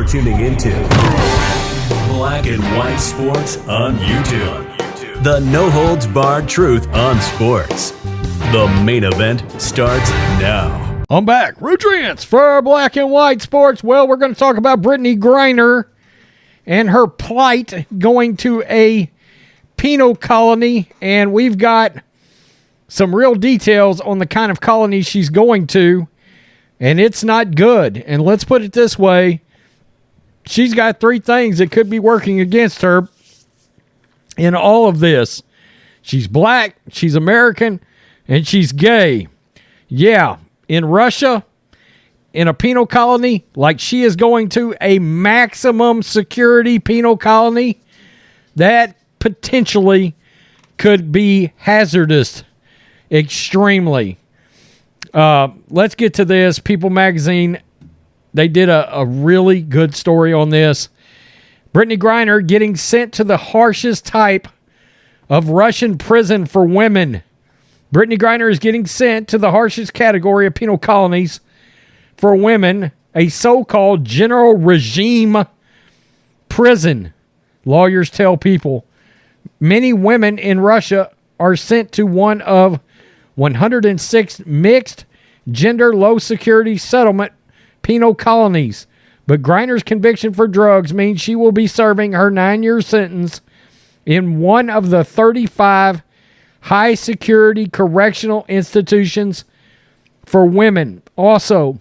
You're tuning into Black and White Sports on YouTube. The no-holds-barred truth on sports. The main event starts now. I'm back. Rudrance for Black and White Sports. Well, we're going to talk about BRITTNey Griner and her plight going to a penal colony. And we've got some real details on the kind of colony she's going to. And it's not good. And let's put it this way. She's got three things that could be working against her in all of this. She's black, she's American, and she's gay. Yeah, in Russia, in a penal colony, like she is going to a maximum security penal colony, that potentially could be hazardous extremely. Let's get to this. People Magazine, they did a really good story on this. BRITTNey Griner getting sent to the harshest type of Russian prison for women. BRITTNey Griner is getting sent to the harshest category of penal colonies for women, a so-called general regime prison. Lawyers tell People. Many women in Russia are sent to one of 106 mixed gender low security settlement penal colonies. But Griner's conviction for drugs means she will be serving her 9-year sentence in one of the 35 high security correctional institutions for women. Also,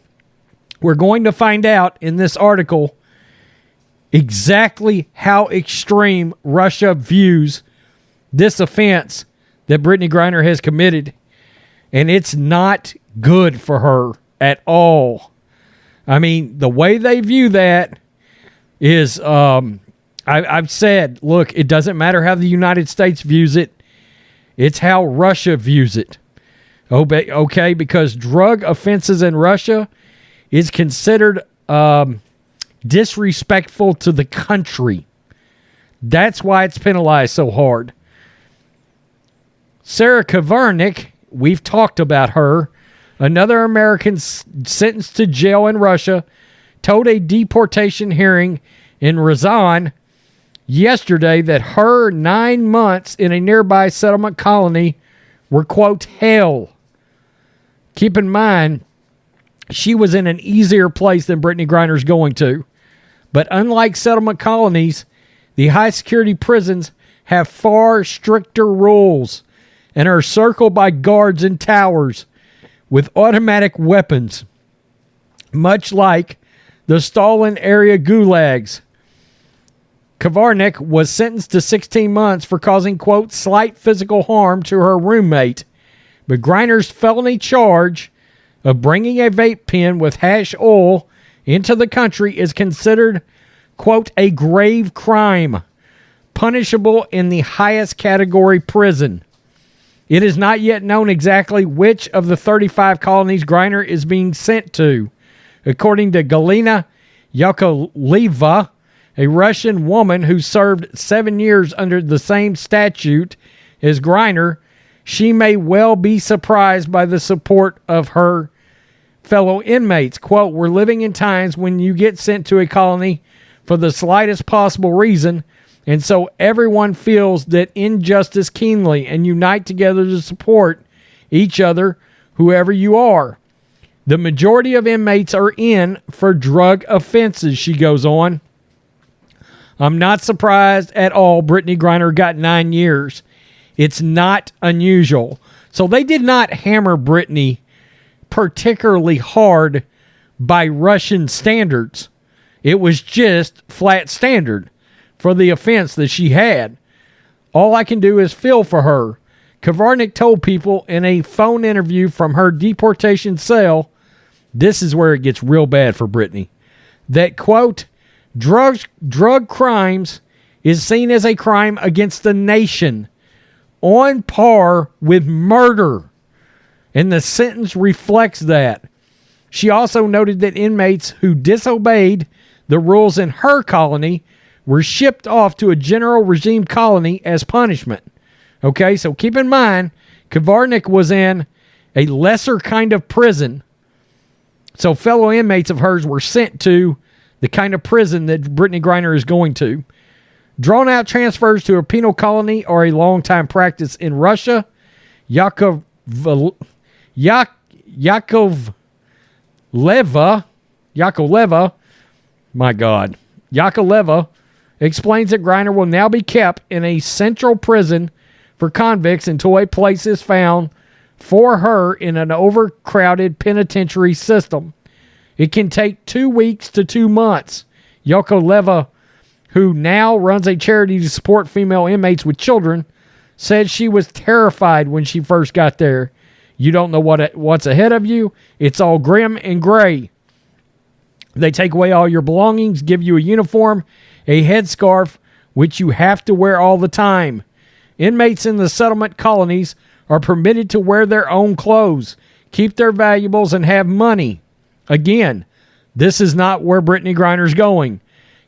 we're going to find out in this article exactly how extreme Russia views this offense that BRITTNey Griner has committed. And it's not good for her at all. I mean, the way they view that is, I've said, look, it doesn't matter how the United States views it. It's how Russia views it. Okay, because drug offenses in Russia is considered disrespectful to the country. That's why it's penalized so hard. Sarah Kavarnik, we've talked about her, another American sentenced to jail in Russia, told a deportation hearing in Ryazan yesterday that her 9 months in a nearby settlement colony were, quote, hell. Keep in mind, she was in an easier place than BRITTNey Griner's going to. But unlike settlement colonies, the high security prisons have far stricter rules and are circled by guards and towers with automatic weapons, much like the Stalin area gulags. Kavarnik was sentenced to 16 months for causing, quote, slight physical harm to her roommate. But Griner's felony charge of bringing a vape pen with hash oil into the country is considered, quote, a grave crime, punishable in the highest category prison. It is not yet known exactly which of the 35 colonies Griner is being sent to. According to Galina Yakovleva, a Russian woman who served 7 years under the same statute as Griner, she may well be surprised by the support of her fellow inmates. Quote, we're living in times when you get sent to a colony for the slightest possible reason, and so everyone feels that injustice keenly and unite together to support each other, whoever you are. The majority of inmates are in for drug offenses, she goes on. I'm not surprised at all BRITTNey Griner got 9 years. It's not unusual. So they did not hammer BRITTNey particularly hard by Russian standards. It was just flat standard for the offense that she had. All I can do is feel for her. Kavarnik told People in a phone interview from her deportation cell, this is where it gets real bad for BRITTNey, that, quote, drug crimes is seen as a crime against the nation, on par with murder, and the sentence reflects that. She also noted that inmates who disobeyed the rules in her colony were shipped off to a general regime colony as punishment. Okay, so keep in mind, Kavarnik was in a lesser kind of prison, so fellow inmates of hers were sent to the kind of prison that Brittney Griner is going to. Drawn-out transfers to a penal colony are a long-time practice in Russia. Yakovleva explains that Griner will now be kept in a central prison for convicts until a place is found for her in an overcrowded penitentiary system. It can take 2 weeks to 2 months. Yakovleva, who now runs a charity to support female inmates with children, said she was terrified when she first got there. You don't know what's ahead of you. It's all grim and gray. They take away all your belongings, give you a uniform, a headscarf, which you have to wear all the time. Inmates in the settlement colonies are permitted to wear their own clothes, keep their valuables, and have money. Again, this is not where Brittney Griner's going.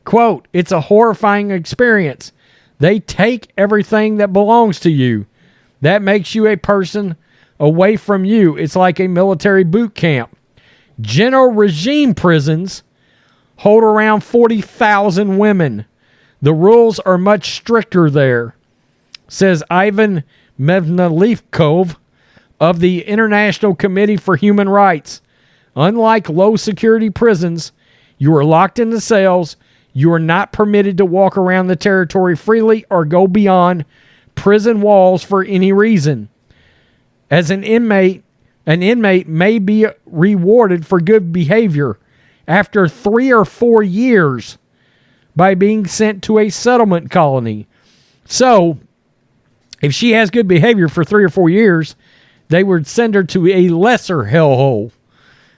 Quote, it's a horrifying experience. They take everything that belongs to you. That makes you a person away from you. It's like a military boot camp. General regime prisons hold around 40,000 women. The rules are much stricter there, says Ivan Mevnalikov of the International Committee for Human Rights. Unlike low-security prisons, you are locked in the cells. You are not permitted to walk around the territory freely or go beyond prison walls for any reason. As an inmate may be rewarded for good behavior after 3 or 4 years by being sent to a settlement colony. So, if she has good behavior for 3 or 4 years, they would send her to a lesser hellhole,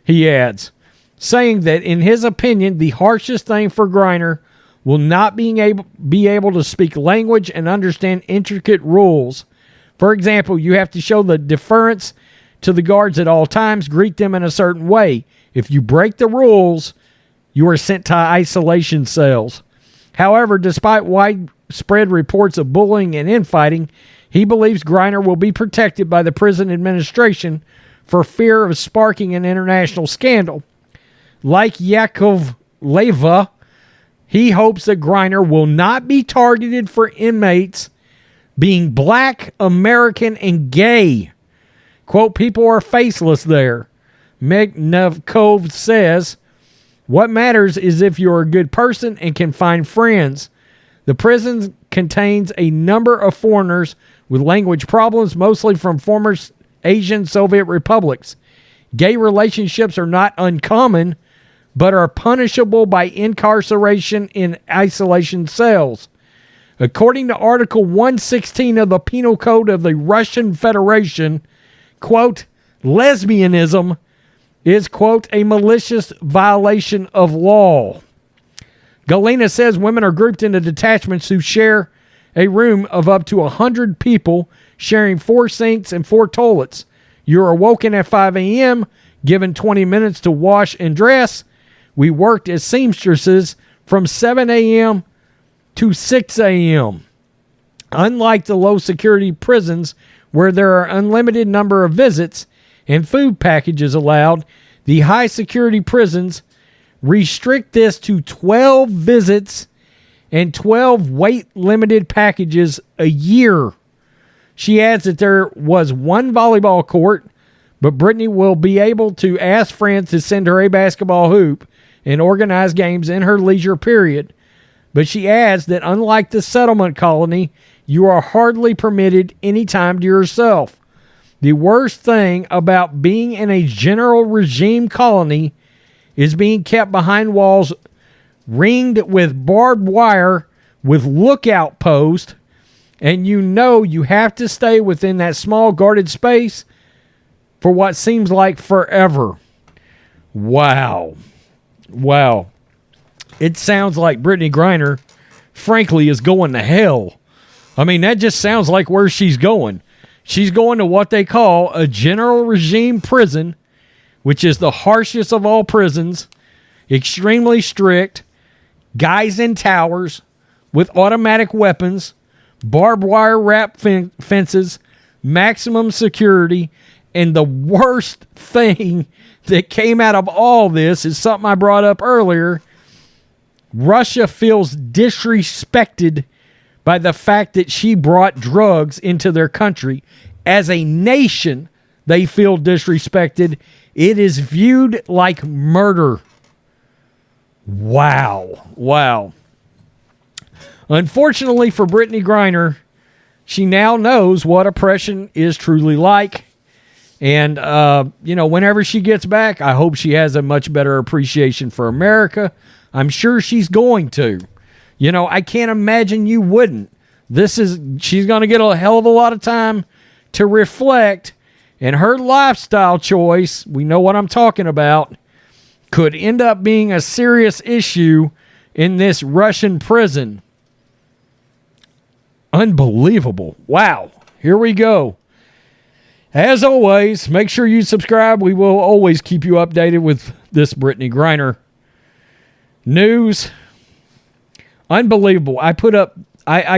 he adds, saying that in his opinion, the harshest thing for Griner will not be able to speak language and understand intricate rules. For example, you have to show the deference to the guards at all times, greet them in a certain way. If you break the rules, you are sent to isolation cells. However, despite widespread reports of bullying and infighting, he believes Griner will be protected by the prison administration for fear of sparking an international scandal. Like Yakovleva, he hopes that Griner will not be targeted for inmates being black, American, and gay. Quote, people are faceless there. Megnevikov says, what matters is if you're a good person and can find friends. The prison contains a number of foreigners with language problems, mostly from former Asian Soviet republics. Gay relationships are not uncommon, but are punishable by incarceration in isolation cells. According to Article 116 of the Penal Code of the Russian Federation, quote, lesbianism is, quote, a malicious violation of law. Galena says women are grouped into detachments who share a room of up to 100 people, sharing 4 sinks and 4 toilets. You are awoken at 5 a.m., given 20 minutes to wash and dress. We worked as seamstresses from 7 a.m. to 6 a.m. Unlike the low-security prisons where there are unlimited number of visits and food packages allowed, the high-security prisons restrict this to 12 visits and 12 weight-limited packages a year. She adds that there was 1 volleyball court, but Brittney will be able to ask friends to send her a basketball hoop and organize games in her leisure period. But she adds that unlike the settlement colony, you are hardly permitted any time to yourself. The worst thing about being in a general regime colony is being kept behind walls ringed with barbed wire with lookout posts, and you know you have to stay within that small guarded space for what seems like forever. Wow. It sounds like Brittney Griner, frankly, is going to hell. I mean, that just sounds like where she's going. She's going to what they call a general regime prison, which is the harshest of all prisons, extremely strict, guys in towers with automatic weapons, barbed wire wrap fences, maximum security, and the worst thing that came out of all this is something I brought up earlier. Russia feels disrespected by the fact that she brought drugs into their country. As a nation, they feel disrespected. It is viewed like murder. Wow. Unfortunately for Brittney Griner, she now knows what oppression is truly like. And, whenever she gets back, I hope she has a much better appreciation for America. I'm sure she's going to. I can't imagine you wouldn't. She's going to get a hell of a lot of time to reflect. And her lifestyle choice, we know what I'm talking about, could end up being a serious issue in this Russian prison. Unbelievable. Wow. Here we go. As always, make sure you subscribe. We will always keep you updated with this Brittney Griner news. Unbelievable. I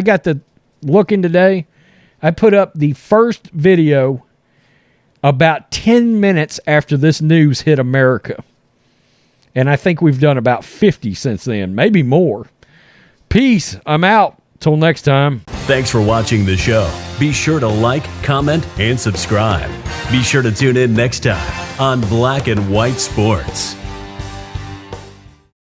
got to looking today. I put up the first video about 10 minutes after this news hit America. And I think we've done about 50 since then, maybe more. Peace. I'm out. Till next time. Thanks for watching the show. Be sure to like, comment, and subscribe. Be sure to tune in next time on Black and White Sports.